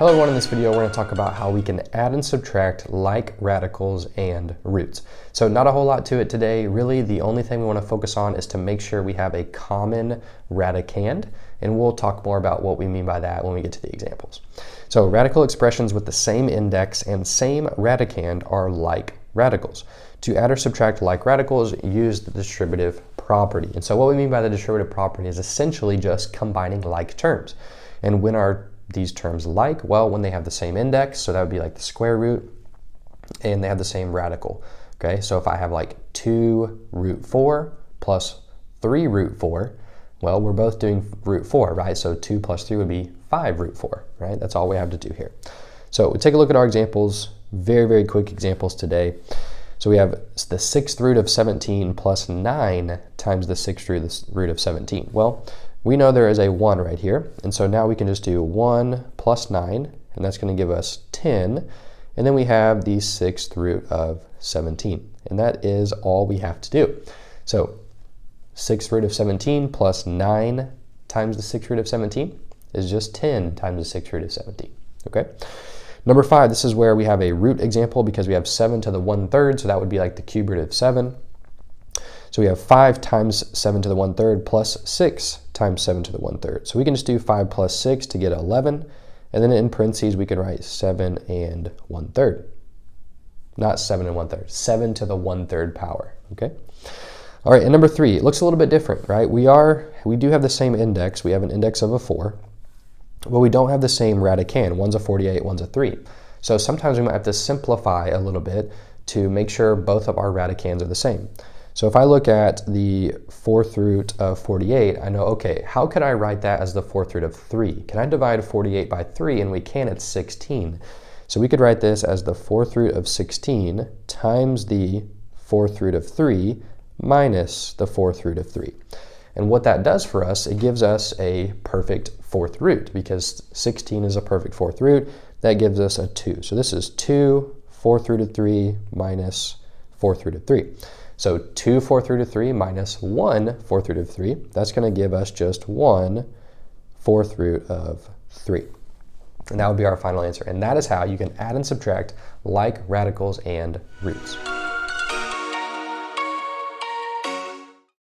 Hello everyone, in this video we're going to talk about how we can add and subtract like radicals and roots. So not a whole lot to it today. Really the only thing we want to focus on is to make sure we have a common radicand, and we'll talk more about what we mean by that when we get to the examples. So radical expressions with the same index and same radicand are like radicals. To add or subtract like radicals, use the distributive property. And so what we mean by the distributive property is essentially just combining like terms. And when are these terms like? Well, when they have the same index, so that would be like the square root, and they have the same radical. Okay, so if I have like 2 root 4 plus 3 root 4, well, we're both doing root 4, right? So 2 plus 3 would be 5 root 4, right? That's all we have to do here. So we take a look at our examples, very quick examples today. So we have the 6th root of 17 plus 9 times the 6th root of 17. Well, we know there is a 1 right here, and so now we can just do 1 plus 9, and that's going to give us 10, and then we have the 6th root of 17, and that is all we have to do. So 6th root of 17 plus 9 times the 6th root of 17 is just 10 times the 6th root of 17, okay? Number 5, this is where we have a root example because we have 7 to the 1/3, so that would be like the cube root of 7. So we have 5 times 7 to the 1/3 plus 6 times 7 to the 1/3. So we can just do 5 plus 6 to get 11. And then in parentheses, we can write 7 and 1/3. Not 7 and 1/3, 7 to the 1/3 power, okay? All right, and number 3, it looks a little bit different, right? We do have the same index. We have an index of a 4, but we don't have the same radicand. One's a 48, one's a 3. So sometimes we might have to simplify a little bit to make sure both of our radicands are the same. So if I look at the 4th root of 48, I know, okay, how could I write that as the 4th root of 3? Can I divide 48 by 3? And we can, it's 16. So we could write this as the 4th root of 16 times the 4th root of 3 minus the 4th root of 3. And what that does for us, it gives us a perfect 4th root because 16 is a perfect 4th root. That gives us a 2. So this is 2 4th root of 3 minus 4th root of 3. So 2 4th root of 3 minus 1 4th root of 3, that's going to give us just 1 4th root of 3. And that would be our final answer. And that is how you can add and subtract like radicals and roots.